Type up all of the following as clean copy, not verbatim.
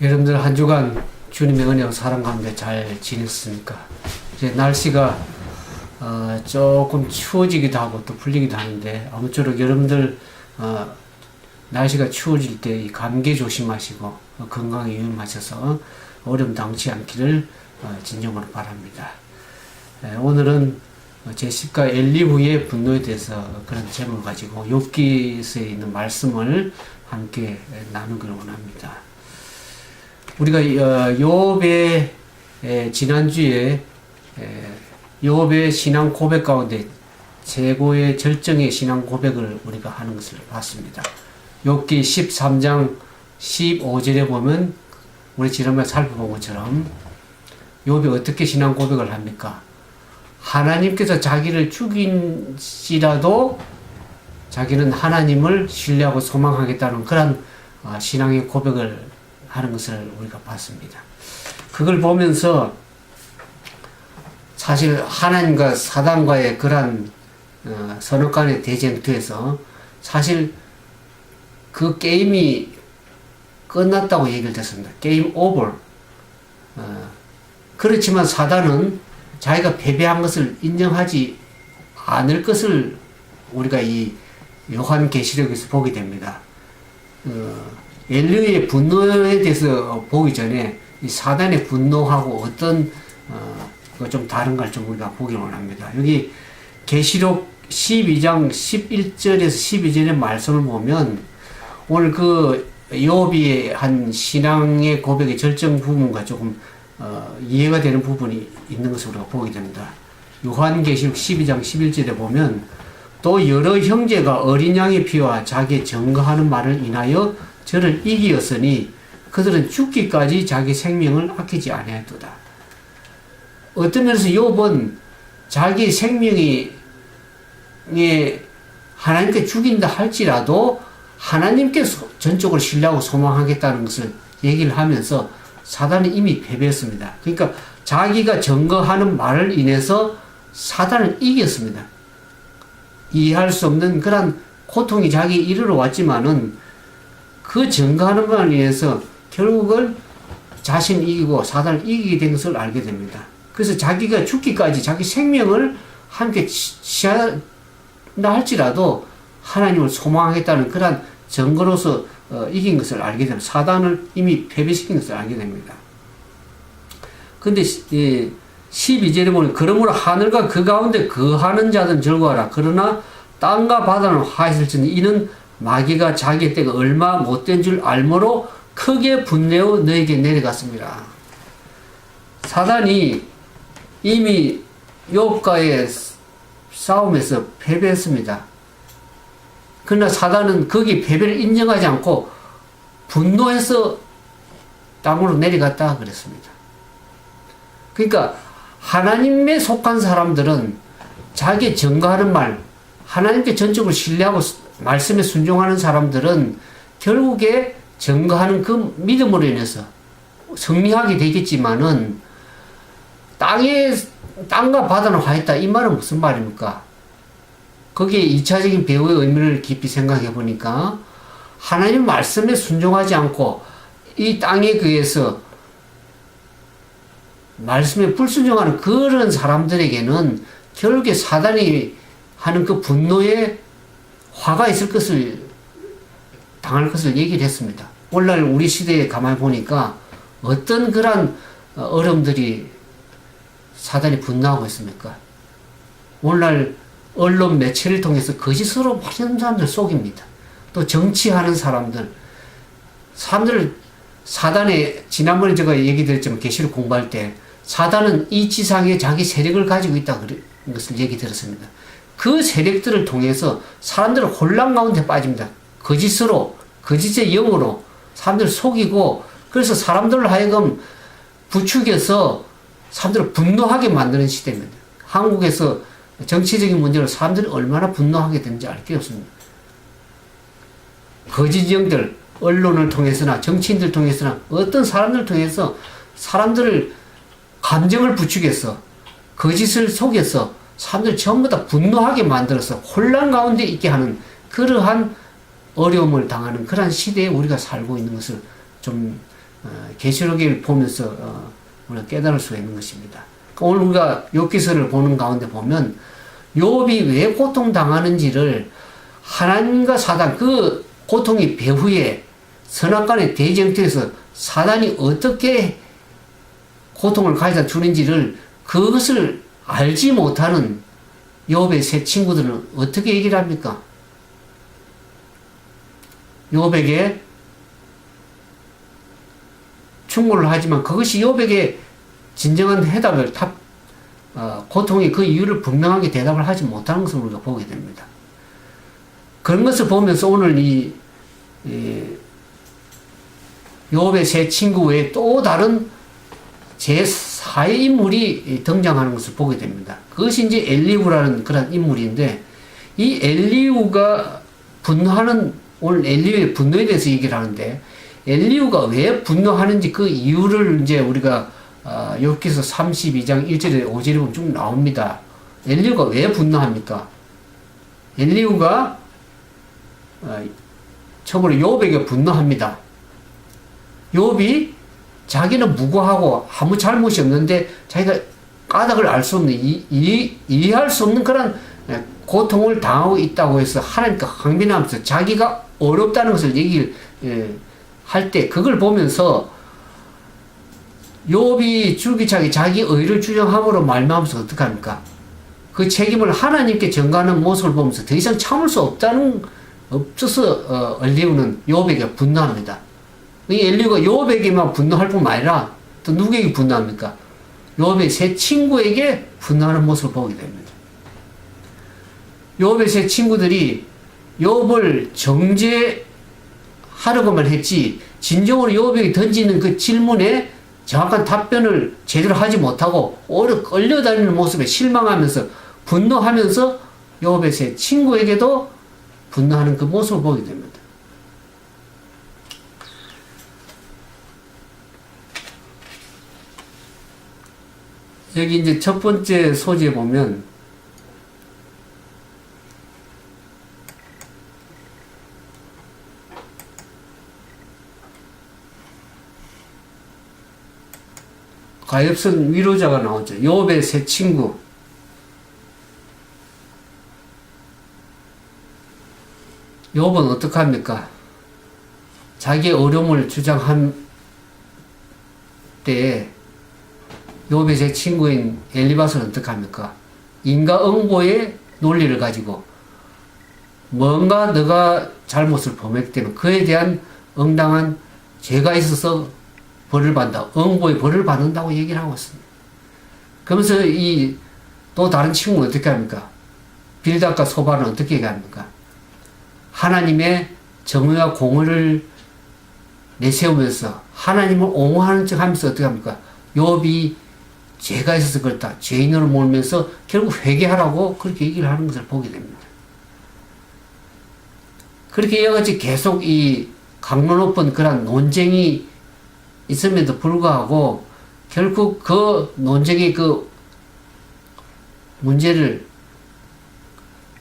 여러분들 한 주간 주님의 은혜와 사랑 가운데 잘 지냈습니까? 이제 날씨가 조금 추워지기도 하고 또 풀리기도 하는데 아무쪼록 여러분들 날씨가 추워질 때 이 감기 조심하시고 건강에 유의하셔서 어려움 당치 않기를 진정으로 바랍니다. 오늘은 제10가 엘리후의 분노에 대해서 그런 제목을 가지고 욥기서에 있는 말씀을 함께 나누기를 원합니다. 우리가 욥의 지난주에 욥의 신앙 고백 가운데 최고의 절정의 신앙 고백을 우리가 하는 것을 봤습니다. 욥기 13장 15절에 보면 우리 지난번에 살펴본 것처럼 욥이 어떻게 신앙 고백을 합니까? 하나님께서 자기를 죽인지라도 자기는 하나님을 신뢰하고 소망하겠다는 그런 신앙의 고백을 하는 것을 우리가 봤습니다. 그걸 보면서 사실 하나님과 사단과의 그러한 선악간의 대쟁투에서 사실 그 게임이 끝났다고 얘기를 했습니다. 게임 오버. 그렇지만 사단은 자기가 패배한 것을 인정하지 않을 것을 우리가 이 요한계시록에서 보게 됩니다. 엘리후의 분노에 대해서 보기 전에 이 사단의 분노하고 어떤 좀 다른가를 좀 우리가 보기 원합니다. 여기 계시록 12장 11절에서 12절의 말씀을 보면 오늘 그 욥이 한 신앙의 고백의 절정 부분과 조금 이해가 되는 부분이 있는 것을 우리가 보게 됩니다. 요한계시록 12장 11절에 보면 또 여러 형제가 어린 양의 피와 자기의 증거하는 말을 인하여 저를 이기었으니 그들은 죽기까지 자기 생명을 아끼지 아니하였도다. 어떤 면에서 욥은 자기 생명이 하나님께 죽인다 할지라도 하나님께 전적으로 신뢰하고 소망하겠다는 것을 얘기를 하면서 사단은 이미 패배했습니다. 그러니까 자기가 증거하는 말을 인해서 사단을 이겼습니다. 이해할 수 없는 그런 고통이 자기에 이르러 왔지만은 그 증거하는 말을 인해서 결국은 자신을 이기고 사단을 이기게 된 것을 알게 됩니다. 그래서 자기가 죽기까지 자기 생명을 함께 취한다 할지라도 하나님을 소망하겠다는 그런 증거로서 이긴 것을 알게 됩니다. 사단을 이미 패배시킨 것을 알게 됩니다. 근데 12절에 보면 그러므로 하늘과 그 가운데 거하는 자들은 즐거워하라. 그러나 땅과 바다는 화해질지니 이는 마귀가 자기의 때가 얼마 못된 줄 알므로 크게 분내어 너에게 내려갔습니다. 사단이 이미 욥과의 싸움에서 패배했습니다. 그러나 사단은 거기 패배를 인정하지 않고 분노해서 땅으로 내려갔다 그랬습니다. 그러니까 하나님에 속한 사람들은 자기 증거하는 말, 하나님께 전적으로 신뢰하고 말씀에 순종하는 사람들은 결국에 증거하는 그 믿음으로 인해서 승리하게 되겠지만은 땅과 바다는 화했다. 이 말은 무슨 말입니까? 거기에 2차적인 배우의 의미를 깊이 생각해 보니까 하나님 말씀에 순종하지 않고 이 땅에 의해서 말씀에 불순종하는 그런 사람들에게는 결국에 사단이 하는 그 분노에 화가 있을 것을 당할 것을 얘기를 했습니다. 오늘날 우리 시대에 가만히 보니까 어떤 그런 어려움들이 사단이 분노하고 있습니까? 오늘날 언론 매체를 통해서 거짓으로 많은 사람들 속입니다. 또 정치하는 사람들, 사단의 지난번에 제가 얘기 드렸지만 계시록 공부할 때 사단은 이 지상에 자기 세력을 가지고 있다는 것을 얘기 들었습니다. 그 세력들을 통해서 사람들을 혼란 가운데 빠집니다. 거짓의 영으로 사람들을 속이고 그래서 사람들을 하여금 부추겨서 사람들을 분노하게 만드는 시대입니다. 한국에서 정치적인 문제로 사람들이 얼마나 분노하게 되는지 알 게 없습니다. 거짓 영들, 언론을 통해서나 정치인들 통해서나 어떤 사람들을 통해서 사람들을 감정을 부추겨서 거짓을 속여서 사람들 전부 다 분노하게 만들어서 혼란 가운데 있게 하는 그러한 어려움을 당하는 그러한 시대에 우리가 살고 있는 것을 좀 계시록을 보면서 우리가 깨달을 수가 있는 것입니다. 오늘 우리가 욥기서를 보는 가운데 보면 욥이 왜 고통당하는지를 하나님과 사단, 그 고통이 배후에 선악간의 대쟁터에서 사단이 어떻게 고통을 가져다 주는지를 그것을 알지 못하는 욥의 세 친구들은 어떻게 얘기를 합니까? 욥에게 충고를 하지만 그것이 욥에게 진정한 해답을 고통의 그 이유를 분명하게 대답을 하지 못하는 것을 우리가 보게 됩니다. 그런 것을 보면서 오늘 이 욥의 세 친구 외에 또 다른 제4의 인물이 등장하는 것을 보게 됩니다. 그것이 이제 엘리후라는 그런 인물인데, 이 엘리후가 분노하는, 오늘 엘리후의 분노에 대해서 얘기를 하는데, 엘리후가 왜 분노하는지 그 이유를 이제 우리가 욥기서 32장 1절에 5절에 보면 쭉 나옵니다. 엘리후가 왜 분노합니까? 엘리후가 처음으로 욥에게 분노합니다. 욥이 자기는 무고하고 아무 잘못이 없는데 자기가 까닭을 알 수 없는, 이해할 수 없는 그런 고통을 당하고 있다고 해서 하나님께 항변하면서 자기가 어렵다는 것을 얘기를 할 때 그걸 보면서 욥이 줄기차게 자기 의를 주장함으로 말미암아서 어떻게 합니까? 그 책임을 하나님께 전가하는 모습을 보면서 더 이상 참을 수 없어서 엘리후는 욥에게 분노합니다. 이 엘리후가 욥에게만 분노할 뿐만 아니라 또 누구에게 분노합니까? 욥의 세 친구에게 분노하는 모습을 보게 됩니다. 욥의 세 친구들이 욥을 정죄하려고만 했지 진정으로 욥에게 던지는 그 질문에 정확한 답변을 제대로 하지 못하고 오히려 끌려다니는 모습에 실망하면서 분노하면서 욥의 세 친구에게도 분노하는 그 모습을 보게 됩니다. 여기 이제 첫 번째 소지에 보면 가엾은 위로자가 나오죠. 욥의 세 친구. 욥은 어떻게 합니까? 자기의 어려움을 주장한 때에 욥의 제 친구인 엘리바스는 어떻게 합니까? 인과응보의 논리를 가지고 뭔가 너가 잘못을 범했기 때문에 그에 대한 응당한 죄가 있어서 벌을 받는다. 응보의 벌을 받는다고 얘기를 하고 있습니다. 그러면서 또 다른 친구는 어떻게 합니까? 빌닷과 소바는 어떻게 얘기합니까? 하나님의 정의와 공의를 내세우면서 하나님을 옹호하는 척 하면서 어떻게 합니까? 욥이 죄가 있어서 그렇다. 죄인으로 몰면서 결국 회개하라고 그렇게 얘기를 하는 것을 보게 됩니다. 그렇게 이어같이 계속 이 강로 높은 그런 논쟁이 있음에도 불구하고 결국 그 논쟁의 그 문제를,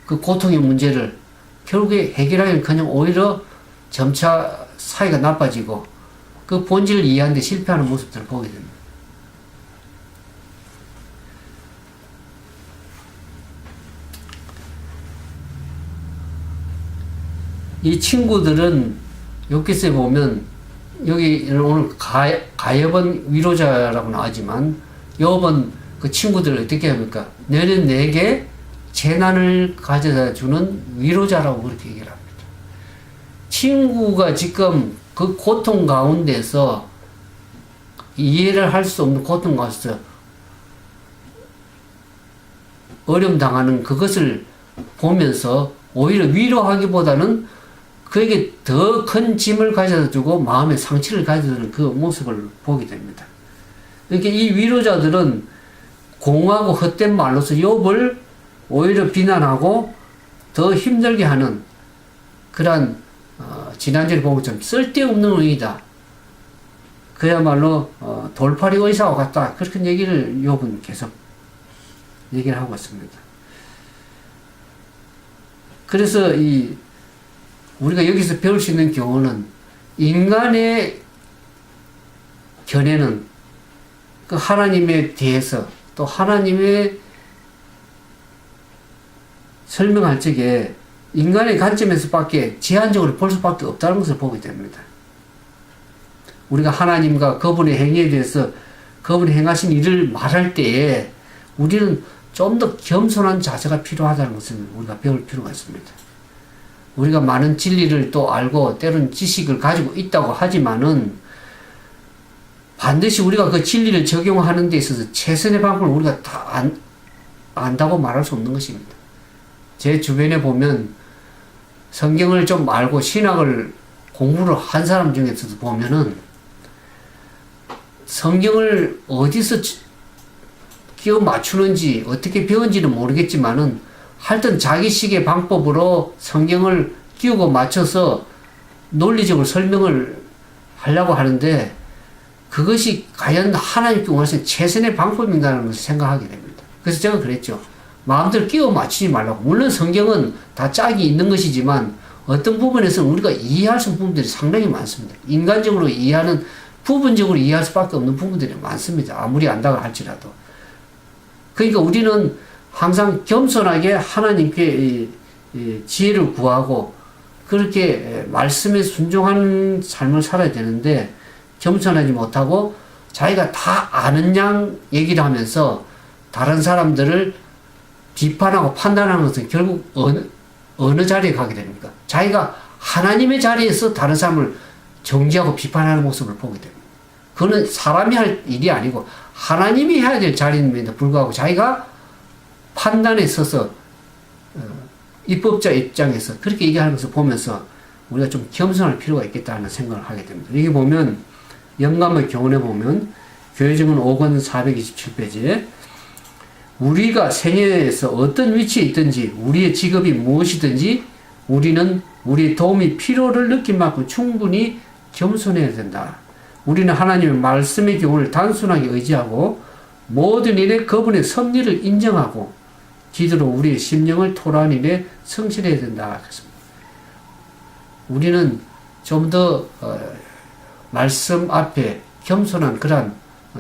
그 고통의 문제를 결국에 해결하기는커녕 오히려 점차 사이가 나빠지고 그 본질을 이해하는 데 실패하는 모습들을 보게 됩니다. 이 친구들은 욥기서에 보면 여기 오늘 가엾은 위로자라고 나오지만 욥은 그 친구들을 어떻게 합니까? 너는 내게 재난을 가져다 주는 위로자라고 그렇게 얘기를 합니다. 친구가 지금 그 고통 가운데서 이해를 할 수 없는 고통 가운데서 어려움 당하는 그것을 보면서 오히려 위로하기보다는 그에게 더 큰 짐을 가져다 주고 마음의 상처를 가져다 주는 그 모습을 보게 됩니다. 그러니까 이 위로자들은 공허하고 헛된 말로서 욥을 오히려 비난하고 더 힘들게 하는 그러한 지난주에 본 것처럼 쓸데없는 의이다. 그야말로 돌팔이 의사와 같다. 그렇게 얘기를 욥은 계속 얘기를 하고 있습니다. 그래서 우리가 여기서 배울 수 있는 교훈은 인간의 견해는 그 하나님에 대해서 또 하나님의 설명할 적에 인간의 관점에서 밖에 제한적으로 볼 수밖에 없다는 것을 보게 됩니다. 우리가 하나님과 그분의 행위에 대해서 그분이 행하신 일을 말할 때에 우리는 좀 더 겸손한 자세가 필요하다는 것을 우리가 배울 필요가 있습니다. 우리가 많은 진리를 또 알고 때로는 지식을 가지고 있다고 하지만은 반드시 우리가 그 진리를 적용하는 데 있어서 최선의 방법을 우리가 다 안다고 말할 수 없는 것입니다. 제 주변에 보면 성경을 좀 알고 신학을 공부를 한 사람 중에서도 보면은 성경을 어디서 끼워 맞추는지 어떻게 배운지는 모르겠지만은 하여튼 자기식의 방법으로 성경을 끼우고 맞춰서 논리적으로 설명을 하려고 하는데 그것이 과연 하나님께 원하시는 최선의 방법인가라는 것을 생각하게 됩니다. 그래서 제가 그랬죠. 마음대로 끼워 맞추지 말라고. 물론 성경은 다 짝이 있는 것이지만 어떤 부분에서는 우리가 이해할 수 있는 부분들이 상당히 많습니다. 인간적으로 이해하는 부분적으로 이해할 수밖에 없는 부분들이 많습니다. 아무리 안다고 할지라도. 그러니까 우리는 항상 겸손하게 하나님께 지혜를 구하고 그렇게 말씀에 순종하는 삶을 살아야 되는데 겸손하지 못하고 자기가 다 아는 양 얘기를 하면서 다른 사람들을 비판하고 판단하는 것은 결국 어느 자리에 가게 됩니까? 자기가 하나님의 자리에서 다른 사람을 정죄하고 비판하는 모습을 보게 됩니다. 그거는 사람이 할 일이 아니고 하나님이 해야 될 자리임에도 불구하고 자기가 판단에 서서 입법자 입장에서 그렇게 얘기하는 것을 보면서 우리가 좀 겸손할 필요가 있겠다는 생각을 하게 됩니다. 여기 보면 영감의 교훈에 보면 교회증은 5권 427페이지에 우리가 생애에서 어떤 위치에 있든지 우리의 직업이 무엇이든지 우리는 우리의 도움이 필요를 느낀 만큼 충분히 겸손해야 된다. 우리는 하나님의 말씀의 교훈을 단순하게 의지하고 모든 일에 그분의 섭리를 인정하고 기도로 우리의 심령을 토로하는 일에 성실해야 된다. 우리는 좀 더 말씀 앞에 겸손한 그런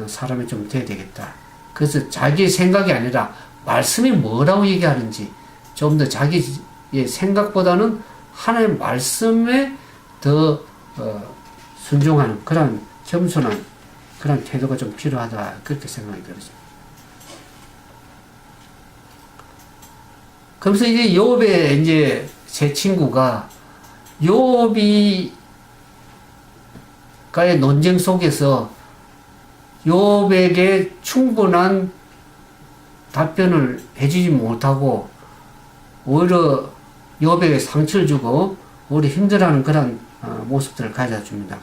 사람이 좀 돼야 되겠다. 그래서 자기의 생각이 아니라 말씀이 뭐라고 얘기하는지 좀 더 자기의 생각보다는 하나님의 말씀에 더 순종하는 그런 겸손한 그런 태도가 좀 필요하다. 그렇게 생각이 들었습니다. 그러면서 이제 욥의 이제 제 친구가 욥이가의 논쟁 속에서 욥에게 충분한 답변을 해주지 못하고 오히려 욥에게 상처를 주고 오히려 힘들어하는 그런 모습들을 가져줍니다.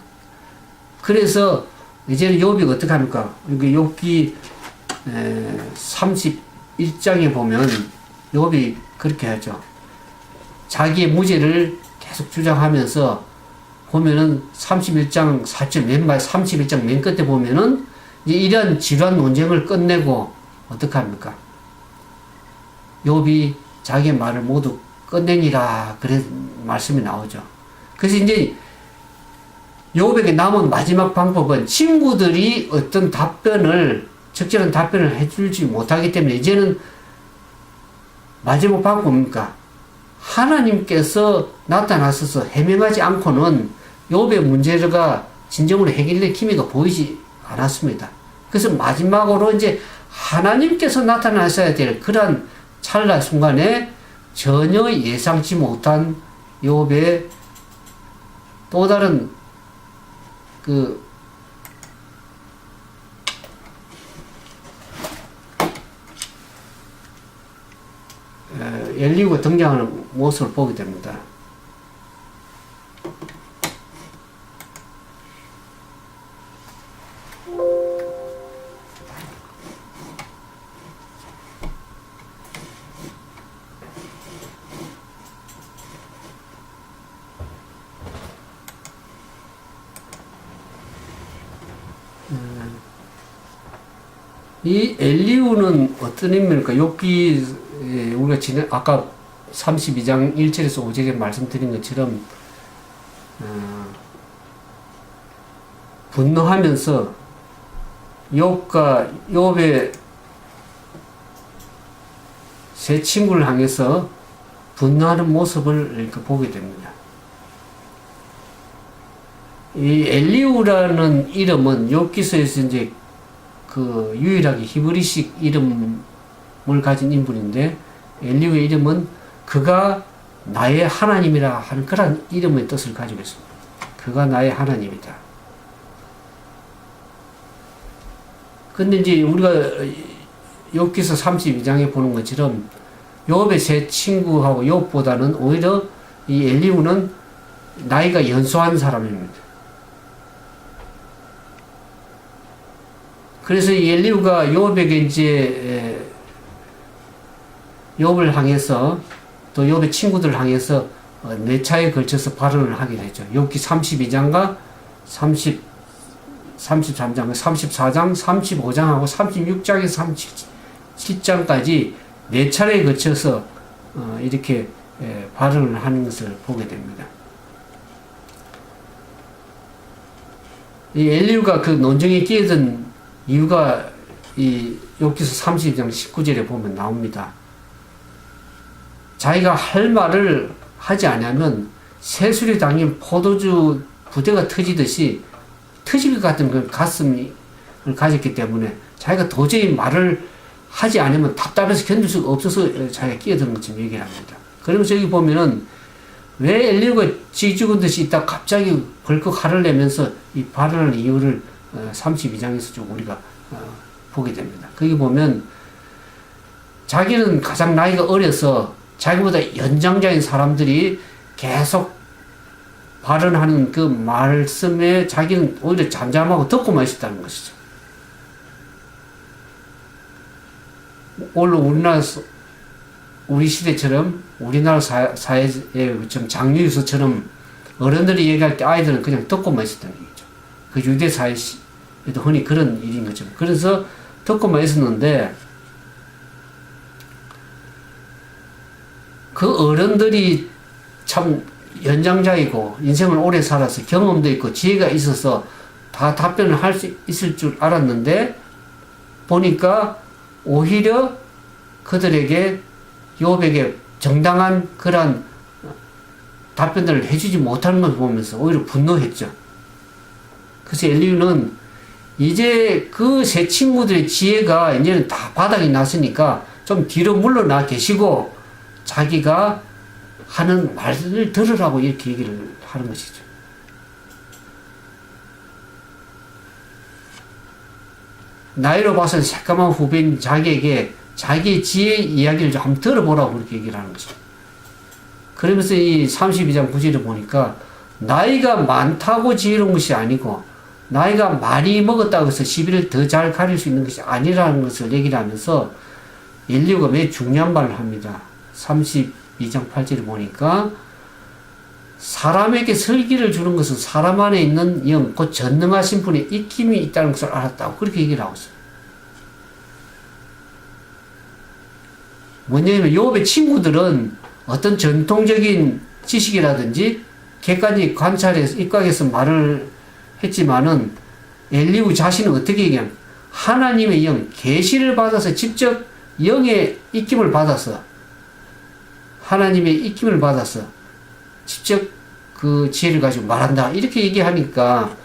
그래서 이제는 욥이 어떻게 합니까? 욥기 31장에 보면 욥이 그렇게 하죠. 자기의 무죄를 계속 주장하면서 보면은 31장 4절 맨 말 31장 맨 끝에 보면은 이제 이런 지루한 논쟁을 끝내고 어떻게 합니까? 욥이 자기의 말을 모두 끝내니라 그래 말씀이 나오죠. 그래서 이제 욥에게 남은 마지막 방법은 친구들이 어떤 적절한 답변을 해주지 못하기 때문에 이제는 마지막 방법은 뭡니까? 하나님께서 나타나셔서 해명하지 않고는 욥의 문제가 진정으로 해결될 기미가 보이지 않았습니다. 그래서 마지막으로 이제 하나님께서 나타나셔야 될 그런 찰나 순간에 전혀 예상치 못한 욥의 또 다른 엘리후가 등장하는 모습을 보게 됩니다. 이 엘리후는 어떤 인물일까? 욥기 우리가 아까 32장 1절에서 5절에 말씀드린 것처럼 분노하면서 욥과 욥의 세 친구를 향해서 분노하는 모습을 이렇게 보게 됩니다. 이 엘리후라는 이름은 욥기서에서 이제 그 유일하게 히브리식 이름을 가진 인물인데, 엘리후의 이름은 그가 나의 하나님이라 하는 그런 이름의 뜻을 가지고 있습니다. 그가 나의 하나님이다. 근데 이제 우리가 욥기서 32장에 보는 것처럼 욥의 세 친구하고 욥보다는 오히려 이 엘리후는 나이가 연소한 사람입니다. 그래서 이 엘리후가 욥에게 이제 욥을 향해서 또 욥의 친구들을 향해서 네 차에 걸쳐서 발언을 하게 되죠. 욥기 32장과 33장, 34장, 35장하고 36장에서 37장까지 네 차례에 걸쳐서 이렇게 발언을 하는 것을 보게 됩니다. 이 엘리후가 그 논쟁에 끼어든 이유가 이 욥기서 32장 19절에 보면 나옵니다. 자기가 할 말을 하지 않으면 새술이 담긴 포도주 부대가 터지듯이 터질 것 같은 그 가슴을 가졌기 때문에 자기가 도저히 말을 하지 않으면 답답해서 견딜 수가 없어서 자기가 끼어드는 것처럼 얘기를 합니다. 그러면서 여기 보면은 왜 엘리후가 쥐 죽은 듯이 있다 갑자기 벌컥 화를 내면서 이 발언하는 이유를 32장에서 좀 우리가 보게 됩니다. 거기 보면 자기는 가장 나이가 어려서 자기보다 연장자인 사람들이 계속 발언하는 그 말씀에 자기는 오히려 잠잠하고 듣고만 있었다는 것이죠. 오늘 우리 시대처럼 우리나라 사회에 좀 장유유서처럼 어른들이 얘기할 때 아이들은 그냥 듣고만 있었다는 얘기죠. 그 유대 사회에도 흔히 그런 일인 거죠. 그래서 듣고만 있었는데 그 어른들이 참 연장자이고 인생을 오래 살아서 경험도 있고 지혜가 있어서 다 답변을 할 수 있을 줄 알았는데 보니까 오히려 그들에게 욥에게 정당한 그런 답변들을 해주지 못하는 걸 보면서 오히려 분노했죠. 그래서 엘리후는 이제 그 세 친구들의 지혜가 이제는 다 바닥이 났으니까 좀 뒤로 물러나 계시고 자기가 하는 말을 들으라고 이렇게 얘기를 하는 것이죠. 나이로 봐서는 새까만 후배인 자기에게 자기의 지혜 이야기를 좀 한번 들어보라고 그렇게 얘기를 하는 거죠. 그러면서 이 32장 9절을 보니까 나이가 많다고 지혜로운 것이 아니고 나이가 많이 먹었다고 해서 시비를 더 잘 가릴 수 있는 것이 아니라는 것을 얘기를 하면서 엘리후가 매우 중요한 말을 합니다. 32장 8절을 보니까 사람에게 설기를 주는 것은 사람 안에 있는 영, 곧 전능하신 분의 익힘이 있다는 것을 알았다고 그렇게 얘기를 하고 있어요. 뭐냐면 욥의 친구들은 어떤 전통적인 지식이라든지 객관적 관찰해서 입각해서 말을 했지만은 엘리후 자신은 어떻게 얘기하면 하나님의 영, 계시를 받아서 직접 영의 익힘을 받아서 하나님의 익힘을 받아서 직접 그 지혜를 가지고 말한다 이렇게 얘기하니까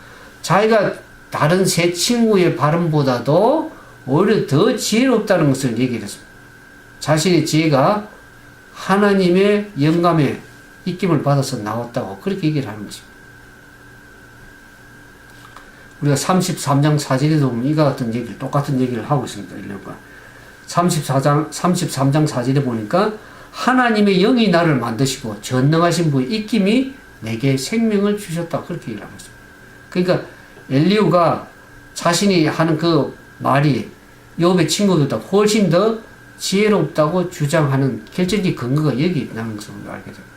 자기가 다른 세 친구의 발언보다도 오히려 더 지혜롭다는 것을 얘기를 했습니다. 자신의 지혜가 하나님의 영감에 익힘을 받아서 나왔다고 그렇게 얘기를 하는 것입니다. 우리가 33장 4절에도 보면 이와 같은 얘기를 똑같은 얘기를 하고 있습니다. 33장 4절에 보니까 하나님의 영이 나를 만드시고 전능하신 분의 익힘이 내게 생명을 주셨다 그렇게 얘기를 하고 있습니다. 그러니까 엘리후가 자신이 하는 그 말이 욥의 친구들보다 훨씬 더 지혜롭다고 주장하는 결정적 근거가 여기 있다는 것을 우리가 알게 됩니다.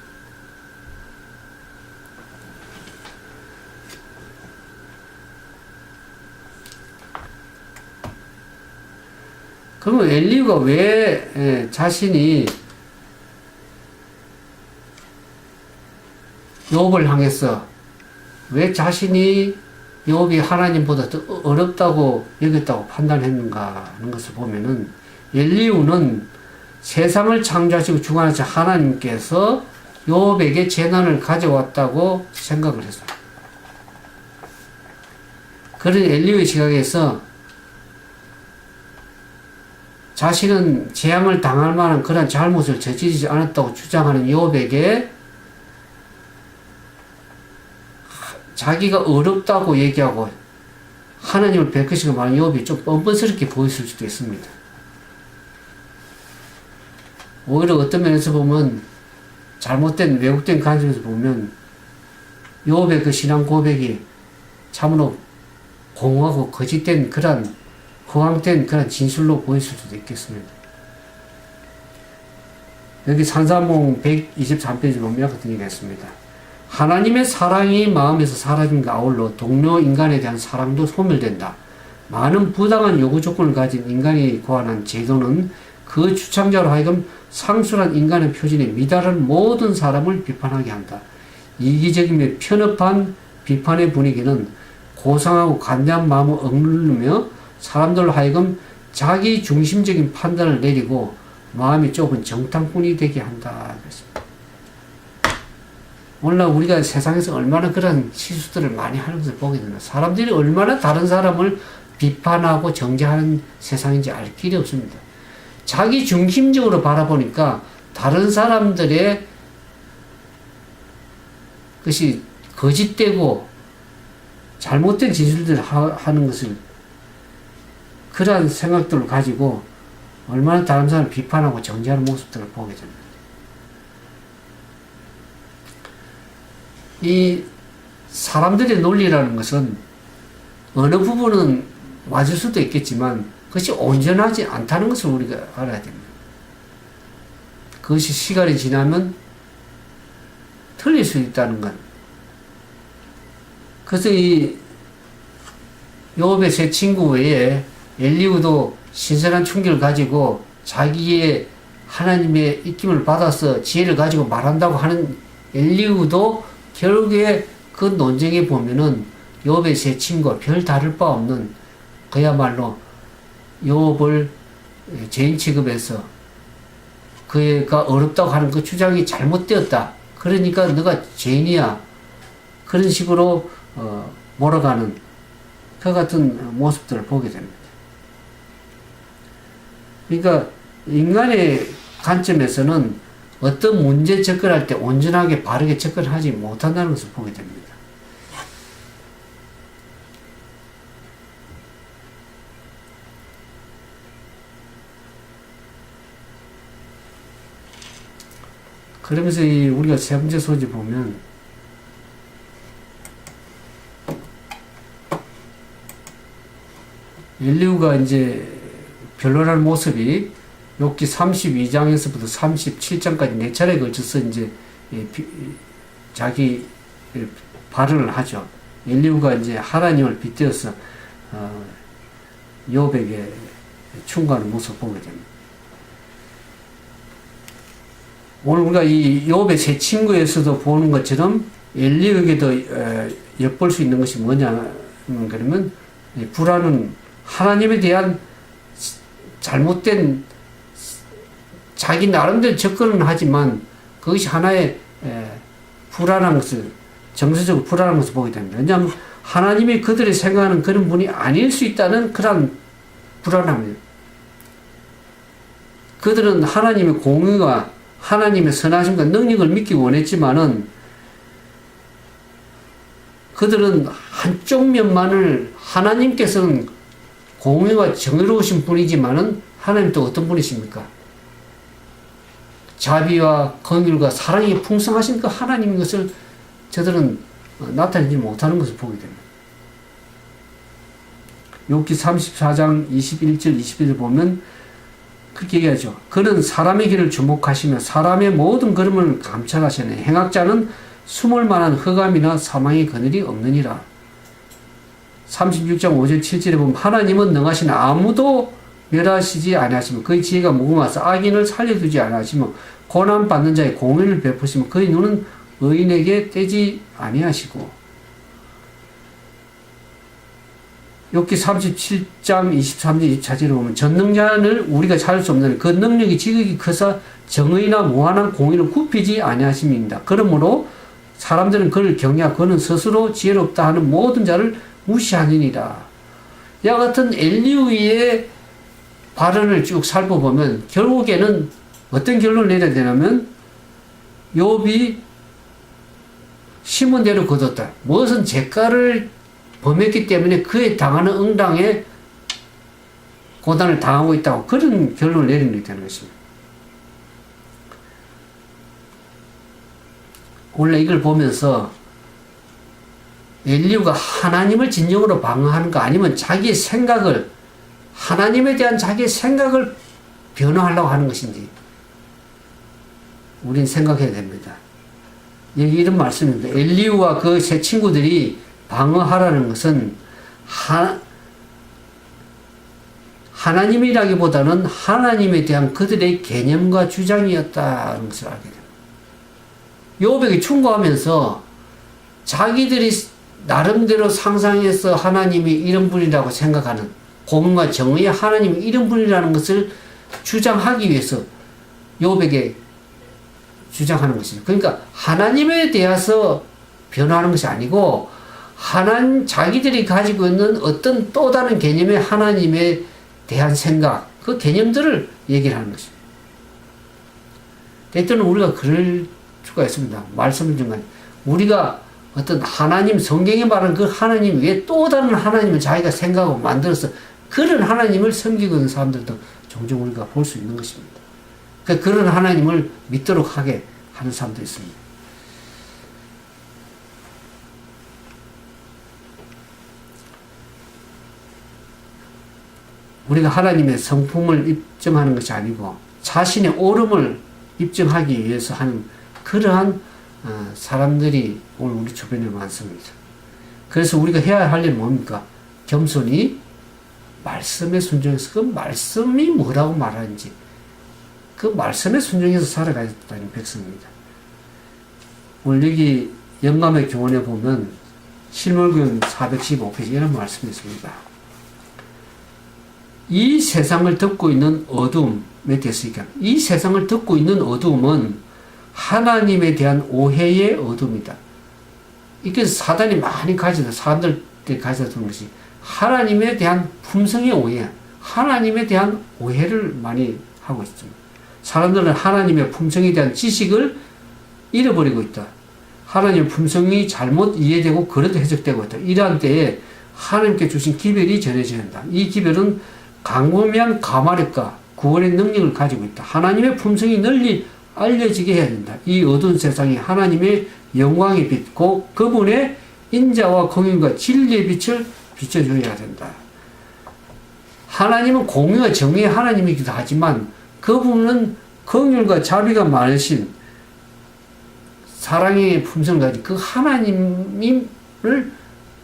그러면 엘리후가 왜 자신이 욥을 향해서 왜 자신이 욥이 하나님보다 더 어렵다고 여겼다고 판단했는가 하는 것을 보면은 엘리후는 세상을 창조하시고 주관하신 하나님께서 욥에게 재난을 가져왔다고 생각을 했어요. 그런 엘리후의 시각에서 자신은 재앙을 당할 만한 그런 잘못을 저지르지 않았다고 주장하는 욥에게 자기가 어렵다고 얘기하고 하나님을 베푸시고 말하는 욥이 좀 뻔뻔스럽게 보였을 수도 있습니다. 오히려 어떤 면에서 보면 잘못된 왜곡된 관점에서 보면 욥의 그 신앙 고백이 참으로 공허하고 거짓된 그런 허황된 그런 진술로 보였을 수도 있겠습니다. 여기 산사몽 123페이지 보면 같은 얘기가 있습니다. 하나님의 사랑이 마음에서 사라짐과 아울러 동료 인간에 대한 사랑도 소멸된다. 많은 부당한 요구 조건을 가진 인간이 고안한 제도는 그 주창자로 하여금 상술한 인간의 표준에 미달한 모든 사람을 비판하게 한다. 이기적이며 편협한 비판의 분위기는 고상하고 간대한 마음을 억누르며 사람들로 하여금 자기 중심적인 판단을 내리고 마음이 좁은 정탐꾼이 되게 한다. 오늘날 우리가 세상에서 얼마나 그런 실수들을 많이 하는 것을 보게 됩니다. 사람들이 얼마나 다른 사람을 비판하고 정죄하는 세상인지 알 길이 없습니다. 자기 중심적으로 바라보니까 다른 사람들의 것이 거짓되고 잘못된 진술들을 하는 것을 그러한 생각들을 가지고 얼마나 다른 사람을 비판하고 정죄하는 모습들을 보게 됩니다. 이 사람들의 논리라는 것은 어느 부분은 맞을 수도 있겠지만 그것이 온전하지 않다는 것을 우리가 알아야 됩니다. 그것이 시간이 지나면 틀릴 수 있다는 것. 그래서 이 욥의 세 친구 외에 엘리후도 신선한 충격을 가지고 자기의 하나님의 입김을 받아서 지혜를 가지고 말한다고 하는 엘리후도 결국에 그 논쟁에 보면은 욥의 세 친구와 별 다를 바 없는 그야말로 욥을 죄인 취급해서 그가 어렵다고 하는 그 주장이 잘못되었다. 그러니까 너가 죄인이야. 그런 식으로 몰아가는 그 같은 모습들을 보게 됩니다. 그러니까 인간의 관점에서는 어떤 문제 접근할 때 온전하게 바르게 접근하지 못한다는 것을 보게 됩니다. 그러면서 우리가 세 번째 소지 보면 엘리후가 이제 변론할 모습이 욥기 32장에서부터 37장까지 네 차례에 걸쳐서 이제 자기 발언을 하죠. 엘리후가 이제 하나님을 빗대어서 욥에게 충고하는 모습을 보게 됩니다. 오늘 우리가 이 욥의 세 친구에서도 보는 것처럼 엘리후에게도 엿볼 수 있는 것이 뭐냐 그러면 불안은 하나님에 대한 잘못된 자기 나름대로 접근은 하지만 그것이 하나의 불안한 것을 정서적으로 불안한 것을 보게 됩니다. 왜냐하면 하나님이 그들이 생각하는 그런 분이 아닐 수 있다는 그런 불안함이에요. 그들은 하나님의 공의와 하나님의 선하심과 능력을 믿기 원했지만은 그들은 한쪽 면만을 하나님께서는 공의와 정의로우신 분이지만은 하나님 또 어떤 분이십니까? 자비와 긍휼과 사랑이 풍성하신 그 하나님인 것을 저들은 나타내지 못하는 것을 보게 됩니다. 욥기 34장 21절 22절 보면 그렇게 얘기하죠. 그는 사람의 길을 주목하시며 사람의 모든 걸음을 감찰하시네. 행악자는 숨을 만한 흑암이나 사망의 그늘이 없느니라. 36장 5절 7절에 보면 하나님은 능하신 아무도 멸하시지 아니하시며 그의 지혜가 무궁하사 악인을 살려두지 아니하시며 고난받는 자의 공의를 베푸시며 그의 눈은 의인에게 떼지 아니하시고 욥기 37장 23절 24절에 보면 전능자를 우리가 찾을 수 없는 그 능력이 지극히 크사 정의나 무한한 공의를 굽히지 아니하심입니다. 그러므로 사람들은 그를 경외하고 그는 스스로 지혜롭다 하는 모든 자를 무시하느니라. 이와 같은 엘리후의 발언을 쭉 살펴보면 결국에는 어떤 결론을 내려야 되냐면 욥이 심은 대로 거뒀다. 무엇은 죄가를 범했기 때문에 그에 당하는 응당에 고난을 당하고 있다고 그런 결론을 내리게 되는 것입니다. 원래 이걸 보면서 엘리후가 하나님을 진정으로 방어하는가 아니면 자기의 생각을 하나님에 대한 자기의 생각을 변화하려고 하는 것인지 우리는 생각해야 됩니다. 여기 이런 말씀입니다. 엘리후와 그 세 친구들이 방어하라는 것은 하나님이라기보다는 하나님에 대한 그들의 개념과 주장이었다는 것을 알게 됩니다. 욥에게 충고하면서 자기들이 나름대로 상상해서 하나님이 이런 분이라고 생각하는 공과 정의의 하나님이 이런 분이라는 것을 주장하기 위해서 욥에게 주장하는 것이죠. 그러니까 하나님에 대해서 변화하는 것이 아니고 자기들이 가지고 있는 어떤 또 다른 개념의 하나님에 대한 생각, 그 개념들을 얘기를 하는 것입니다. 때때는 우리가 그럴 수가 있습니다. 말씀을 중간에 우리가 어떤 하나님, 성경에 말하는 그 하나님 외에 또 다른 하나님을 자기가 생각하고 만들어서 그런 하나님을 섬기고 있는 사람들도 종종 우리가 볼 수 있는 것입니다. 그러니까 그런 하나님을 믿도록 하게 하는 사람도 있습니다. 우리가 하나님의 성품을 입증하는 것이 아니고 자신의 옳음을 입증하기 위해서 하는 그러한 사람들이 오늘 우리 주변에 많습니다. 그래서 우리가 해야 할 일은 뭡니까? 겸손히 말씀에 순종해서 그 말씀이 뭐라고 말하는지 그 말씀에 순종해서 살아가겠다는 백성입니다. 오늘 여기 영감의 교훈에 보면 실물교훈 415페이지 이런 말씀이 있습니다. 이 세상을 덮고 있는 어둠에 대해서 얘기합니다. 이 세상을 덮고 있는 어둠은 하나님에 대한 오해의 어둠이다. 이게 사단이 많이 가져다, 사람들이 가져다 두는 것이 하나님에 대한 품성의 오해, 하나님에 대한 오해를 많이 하고 있습니다. 사람들은 하나님의 품성에 대한 지식을 잃어버리고 있다. 하나님의 품성이 잘못 이해되고 그래도 해석되고 있다. 이러한 때에 하나님께 주신 기별이 전해져야 한다. 이 기별은 광범위한 가마력과 구원의 능력을 가지고 있다. 하나님의 품성이 널리 알려지게 해야 된다. 이 어두운 세상에 하나님의 영광의 빛, 곧 그분의 인자와 공의와 진리의 빛을 비춰줘야 된다. 하나님은 공의와 정의의 하나님이기도 하지만 그분은 긍휼과 자비가 많으신 사랑의 품성을 가진 그 하나님을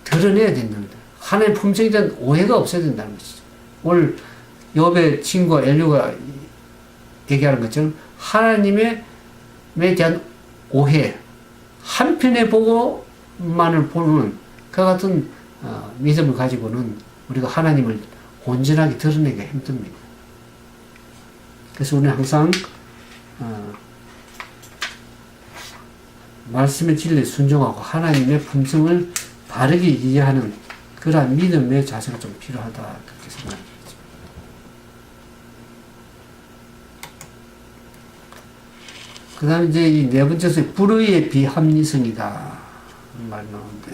드러내야 된답니다. 하나님의 품성에 대한 오해가 없어야 된다는 것이죠. 오늘 욥의 친구 엘리후가 얘기하는 것처럼 하나님에 대한 오해, 한편에 보고만을 보는 그 같은 믿음을 가지고는 우리가 하나님을 온전하게 드러내기가 힘듭니다. 그래서 우리는 항상 말씀의 진리에 순종하고 하나님의 품성을 바르게 이해하는 그러한 믿음의 자세가 좀 필요하다 그렇게 생각합니다. 그 다음에 이제 이 네 번째서 불의의 비합리성이다 말 나오는데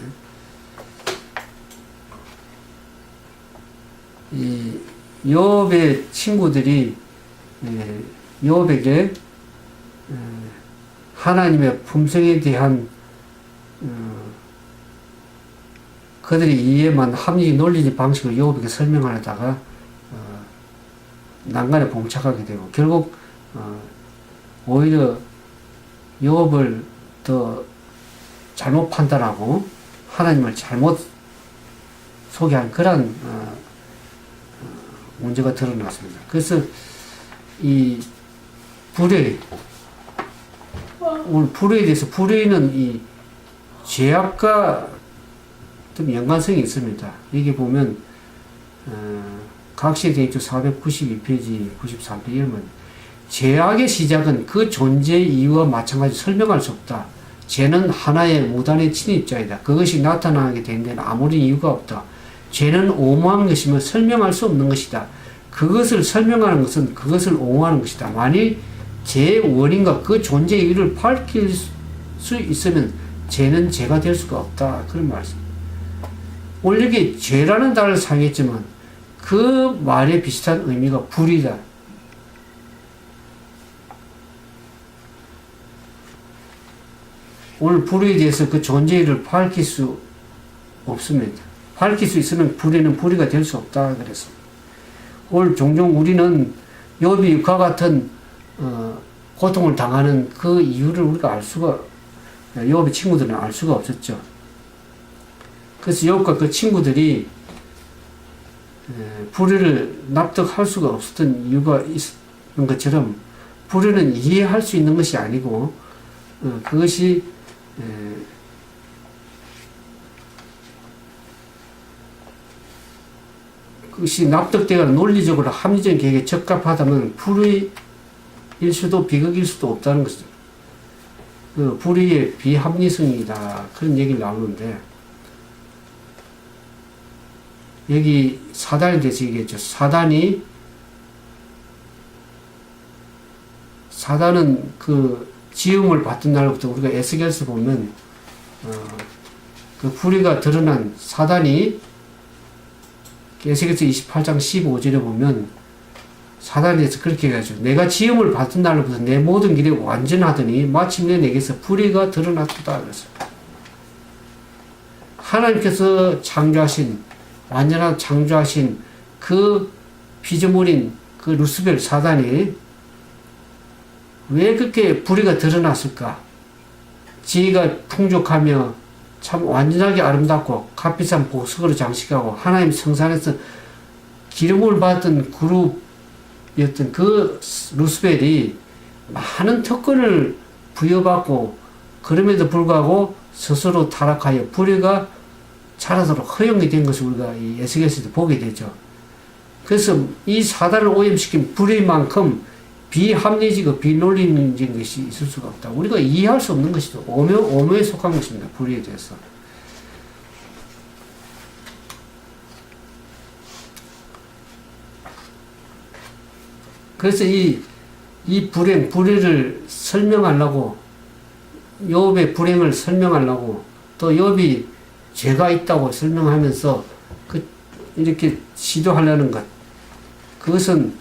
이 욥의 친구들이 욥에게 하나님의 품성에 대한 그들이 이해만 합리적 논리적 방식으로 욥에게 설명하다가 난간에 봉착하게 되고 결국 오히려 욥을 더 잘못 판단하고 하나님을 잘못 소개한 그런 문제가 드러났습니다. 그래서 이 불의 오늘 불의에 대해서 불의는 이 죄악과 좀 연관성이 있습니다. 여기 보면 각시대입조 492페이지 93페이지 이러면 죄악의 시작은 그 존재 이유와 마찬가지로 설명할 수 없다. 죄는 하나의 무단의 침입자이다. 그것이 나타나게 된 데는 아무런 이유가 없다. 죄는 오모한 것이며 설명할 수 없는 것이다. 그것을 설명하는 것은 그것을 옹호하는 것이다. 만일 죄의 원인과 그 존재 이유를 밝힐 수 있으면 죄는 죄가 될 수가 없다. 그런 말씀. 오늘 여기 죄라는 단어를 사용했지만 그 말에 비슷한 의미가 불이다. 오늘 불에 대해서 그 존재를 밝힐 수 없습니다. 밝힐 수 있으면 불에는 불이가 될 수 없다. 그래서 오늘 종종 우리는 욥이 그와 같은 고통을 당하는 그 이유를 우리가 알 수가, 욥의 친구들은 알 수가 없었죠. 그래서 욥과 그 친구들이 불의를 납득할 수가 없었던 이유가 있는 것처럼 불의는 이해할 수 있는 것이 아니고 그것이 그것이 납득되거나 논리적으로 합리적인 계획에 적합하다면 불의일 수도 비극일 수도 없다는 것이죠. 그 불의의 비합리성이다. 그런 얘기를 나오는데 여기 사단에 대해서 얘기했죠. 사단은 그 지음을 받던 날부터 우리가 에스겔서 보면 그 불의가 드러난 사단이 에스겔서 28장 15절에 보면 사단에 대해서 그렇게 얘기하죠. 내가 지음을 받던 날부터 내 모든 길이 완전하더니 마침내 내게서 불의가 드러났다. 그래서 하나님께서 창조하신 완전한 창조하신 그 피조물인 그 루스벨 사단이 왜 그렇게 불의가 드러났을까? 지혜가 풍족하며 참 완전하게 아름답고 값비싼 보석으로 장식하고 하나님 성산에서 기름을 받던 그룹이었던 그 루스벨이 많은 특권을 부여받고 그럼에도 불구하고 스스로 타락하여 불의가 자라도록 허용이 된 것을 우리가 이 에스겔서에도 보게 되죠. 그래서 이 사단을 오염시킨 불의만큼 비합리적이고 비논리적인 것이 있을 수가 없다. 우리가 이해할 수 없는 것이죠. 오묘에 속한 것입니다. 불의에 대해서. 그래서 이 불의를 설명하려고 욥의 불행을 설명하려고 또 욥이 죄가 있다고 설명하면서 이렇게 시도하려는 것, 그것은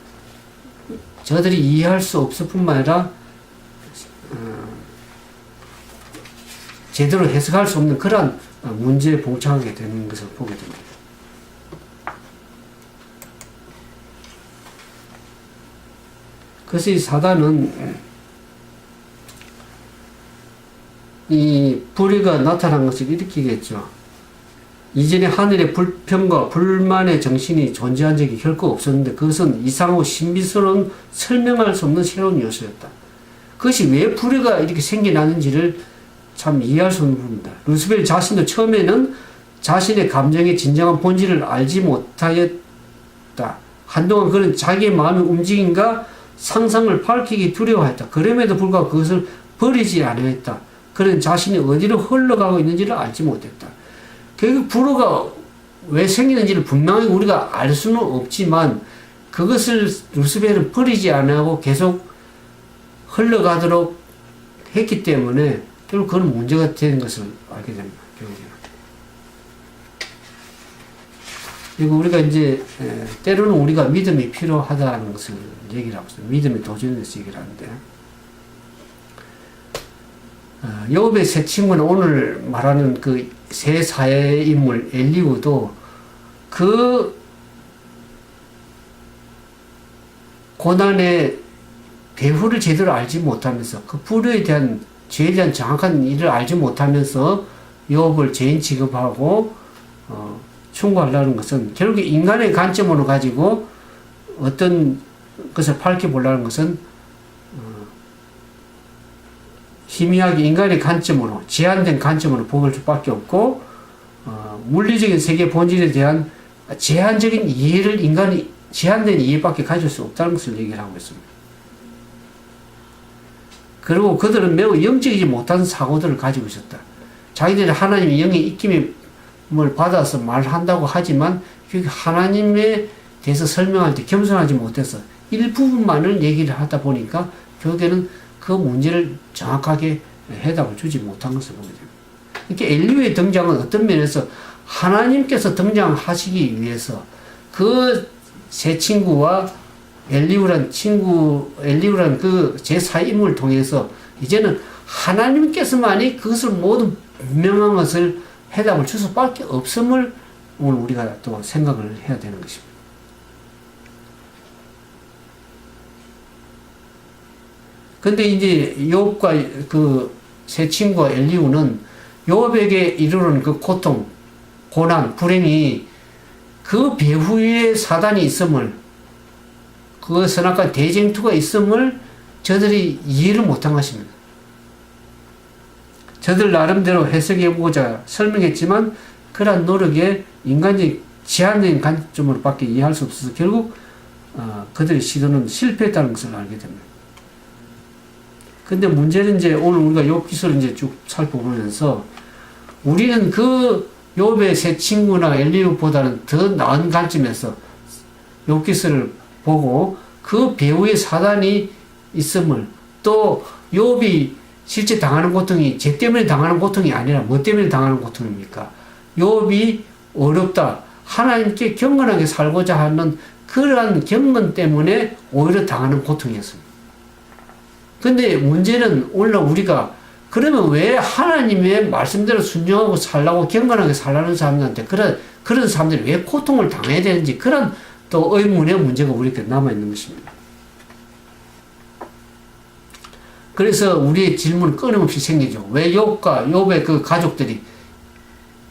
저들이 이해할 수 없을 뿐만 아니라 제대로 해석할 수 없는 그러한 문제에 봉착하게 되는 것을 보게 됩니다. 그래서 이 사단은 이 불의가 나타난 것을 일으키겠죠. 이전에 하늘의 불평과 불만의 정신이 존재한 적이 결코 없었는데 그것은 이상하고 신비스러운 설명할 수 없는 새로운 요소였다. 그것이 왜 불의가 이렇게 생겨나는지를 참 이해할 수 없는 부분입니다. 루스벨 자신도 처음에는 자신의 감정의 진정한 본질을 알지 못하였다. 한동안 그는 자기의 마음의 움직임과 상상을 밝히기 두려워했다. 그럼에도 불구하고 그것을 버리지 않았다. 그는 자신이 어디로 흘러가고 있는지를 알지 못했다. 결국 불의가 왜 생기는지를 분명히 우리가 알 수는 없지만 그것을 루스벨은 버리지 않고 계속 흘러가도록 했기 때문에 결국 그건 문제가 되는 것을 알게 됩니다. 그리고 우리가 이제 때로는 우리가 믿음이 필요하다는 것을 얘기를 하고 있어요. 믿음의 도전에서 얘기를 하는데 욥의 세 친구는 오늘 말하는 그 세 사회 인물 엘리후도 그 고난의 배후를 제대로 알지 못하면서 그 불의에 대한 죄에 대한 정확한 일을 알지 못하면서 욥을 죄인 취급하고 충고하려는 것은 결국 인간의 관점으로 가지고 어떤 것을 밝혀보려는 것은 희미하게 인간의 관점으로 제한된 관점으로 보일 수밖에 없고 물리적인 세계 본질에 대한 제한적인 이해를 인간이 제한된 이해밖에 가질 수 없다는 것을 얘기를 하고 있습니다. 그리고 그들은 매우 영적이지 못한 사고들을 가지고 있었다. 자기들이 하나님의 영의 입김을 받아서 말한다고 하지만 하나님에 대해서 설명할 때 겸손하지 못해서 일부분만을 얘기를 하다 보니까 결국에는 그 문제를 정확하게 해답을 주지 못한 것을 보게 됩니다. 이렇게 엘리후의 등장은 어떤 면에서 하나님께서 등장하시기 위해서 그 세 친구와 엘리후란 그 제4 인물을 통해서 이제는 하나님께서만이 그것을 모두 분명한 것을 해답을 줄 수밖에 없음을 오늘 우리가 또 생각을 해야 되는 것입니다. 근데 이제 욥과 그 세 친구와 엘리후는 욥에게 이르는 그 고통, 고난, 불행이 그 배후에 사단이 있음을, 그 선악과 대쟁투가 있음을 저들이 이해를 못한 것입니다. 저들 나름대로 해석해보고자 설명했지만 그러한 노력에 인간적 제한적인 관점으로 밖에 이해할 수 없어서 결국 그들의 시도는 실패했다는 것을 알게 됩니다. 근데 문제는 이제 오늘 우리가 욥 기술을 이제 쭉 살펴보면서 우리는 그 욥의 세 친구나 엘리후보다는 더 나은 관점에서 욥 기술을 보고 그 배후에 사단이 있음을, 또 욥이 실제 당하는 고통이 죄 때문에 당하는 고통이 아니라 뭐 때문에 당하는 고통입니까? 욥이 어렵다, 하나님께 경건하게 살고자 하는 그러한 경건 때문에 오히려 당하는 고통이었습니다. 근데 문제는 오늘 우리가 그러면 왜 하나님의 말씀대로 순종하고 살라고 경건하게 살라는 사람들한테 그런 사람들이 왜 고통을 당해야 되는지, 그런 또 의문의 문제가 우리에게 남아있는 것입니다. 그래서 우리의 질문은 끊임없이 생기죠. 왜 욥의 그 가족들이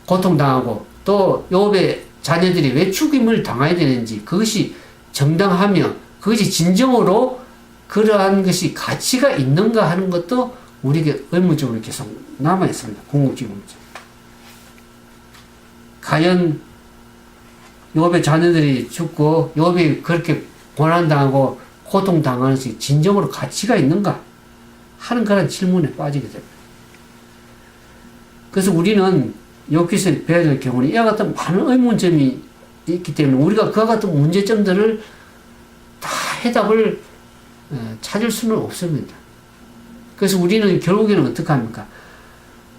고통당하고 또 욥의 자녀들이 왜 죽임을 당해야 되는지, 그것이 정당하며 그것이 진정으로 그러한 것이 가치가 있는가 하는 것도 우리에게 의문적으로 계속 남아있습니다. 궁극적 문제. 과연 욥의 자녀들이 죽고 욥이 그렇게 고난당하고 고통당하는 것이 진정으로 가치가 있는가 하는 그런 질문에 빠지게 됩니다. 그래서 우리는 욥기서를 배워야 될 경우는 이와 같은 많은 의문점이 있기 때문에 우리가 그와 같은 문제점들을 다 해답을 찾을 수는 없습니다. 그래서 우리는 결국에는 어떻게 합니까?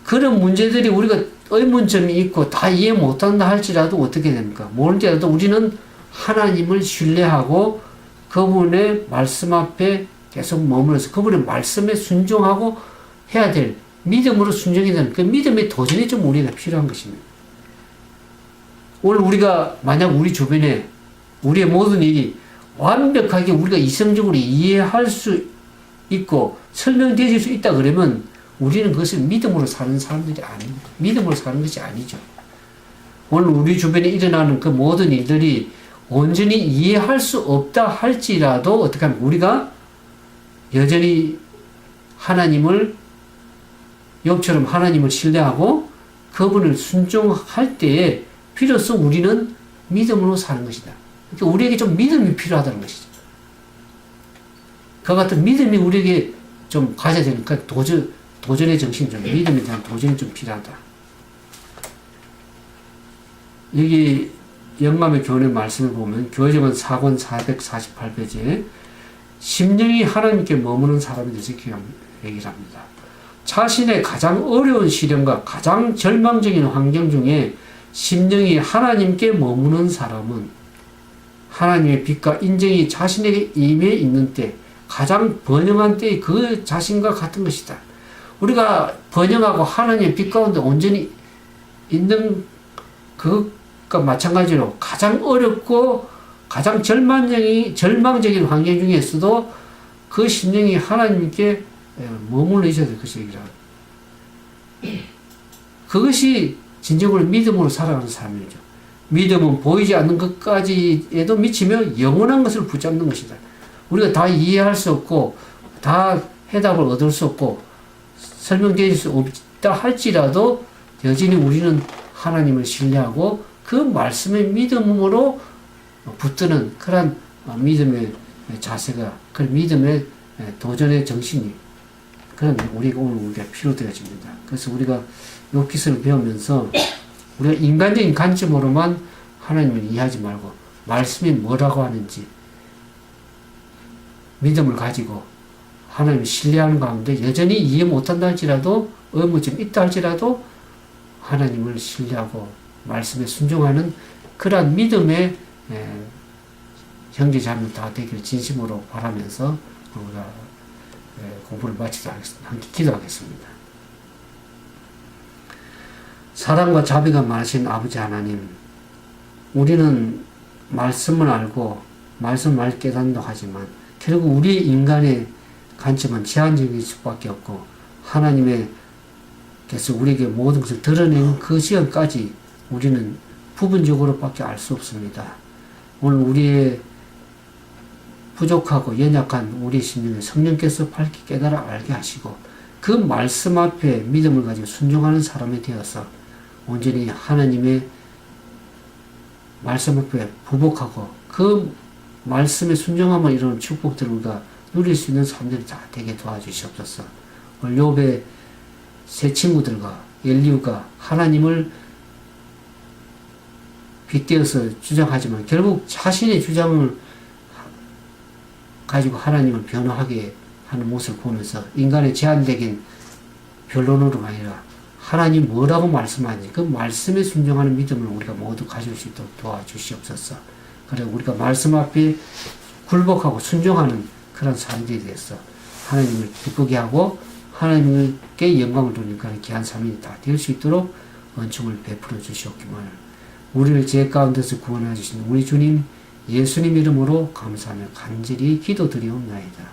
그런 문제들이 우리가 의문점이 있고 다 이해 못한다 할지라도 어떻게 됩니까? 모르더라도 우리는 하나님을 신뢰하고 그분의 말씀 앞에 계속 머물러서 그분의 말씀에 순종하고 해야 될, 믿음으로 순종해야 되는 그 믿음의 도전이 좀 우리가 필요한 것입니다. 오늘 우리가 만약 우리 주변에 우리의 모든 일이 완벽하게 우리가 이성적으로 이해할 수 있고 설명되어질 수 있다 그러면 우리는 그것을 믿음으로 사는 사람들이 아닙니다. 믿음으로 사는 것이 아니죠. 오늘 우리 주변에 일어나는 그 모든 일들이 온전히 이해할 수 없다 할지라도 어떻게 하면 우리가 여전히 하나님을, 욥처럼 하나님을 신뢰하고 그분을 순종할 때에 비로소 우리는 믿음으로 사는 것이다. 그러니까 우리에게 좀 믿음이 필요하다는 것이죠. 그 같은 믿음이 우리에게 좀 가져야 되니까 도전의 정신, 좀 믿음에 대한 도전이 좀 필요하다. 여기 영감의 교훈의 말씀을 보면 교회정원 4권 448페이지에 심령이 하나님께 머무는 사람에 대해서 얘기를 합니다. 자신의 가장 어려운 시련과 가장 절망적인 환경 중에 심령이 하나님께 머무는 사람은 하나님의 빛과 인정이 자신에게 임해 있는 때, 가장 번영한 때의 그 자신과 같은 것이다. 우리가 번영하고 하나님의 빛 가운데 온전히 있는 그것과 마찬가지로 가장 어렵고 가장 절망적인 환경 중에서도 그 심령이 하나님께 머물러 있어야 될 것이라. 그것이 진정으로 믿음으로 살아가는 삶이죠. 믿음은 보이지 않는 것까지에도 미치며 영원한 것을 붙잡는 것이다. 우리가 다 이해할 수 없고 다 해답을 얻을 수 없고 설명될 수 없다 할지라도 여전히 우리는 하나님을 신뢰하고 그 말씀의 믿음으로 붙드는 그런 믿음의 자세가, 그 믿음의 도전의 정신이, 그런 우리가 오늘 우리가 필요되어집니다. 그래서 우리가 욥기서를 배우면서 우리가 인간적인 관점으로만 하나님을 이해하지 말고 말씀이 뭐라고 하는지 믿음을 가지고 하나님을 신뢰하는 가운데 여전히 이해 못한다 할지라도 의무점이 있다 할지라도 하나님을 신뢰하고 말씀에 순종하는 그러한 믿음의 형제자매 다 되기를 진심으로 바라면서 우리가 공부를 마치도록 하겠습니다. 함께 기도하겠습니다. 사랑과 자비가 많으신 아버지 하나님, 우리는 말씀을 알고 말씀을 깨닫는다고 하지만 결국 우리 인간의 관점은 제한적일 수밖에 없고 하나님께서 우리에게 모든 것을 드러내는 그 시간까지 우리는 부분적으로밖에 알 수 없습니다. 오늘 우리의 부족하고 연약한 우리 심령을 성령께서 밝히 깨달아 알게 하시고 그 말씀 앞에 믿음을 가지고 순종하는 사람이 되어서 온전히 하나님의 말씀 앞에 부복하고 그 말씀에 순종함을 이루는 축복들을 우리가 누릴 수 있는 사람들이 다 되게 도와주시옵소서. 오늘 욥의 세 친구들과 엘리후가 하나님을 빗대어서 주장하지만 결국 자신의 주장을 가지고 하나님을 변호하게 하는 모습을 보면서 인간의 제한적인 변론으로가 아니라 하나님 뭐라고 말씀하는지 그 말씀에 순종하는 믿음을 우리가 모두 가질 수 있도록 도와주시옵소서. 그래 우리가 말씀 앞에 굴복하고 순종하는 그런 사람들이 되어서 하나님을 기쁘게 하고 하나님께 영광을 돌리는 그런 귀한 삶이 다 될 수 있도록 은총을 베풀어 주시옵기를 우리를 죄 가운데서 구원해 주신 우리 주님 예수님 이름으로 감사하며 간절히 기도드리옵나이다.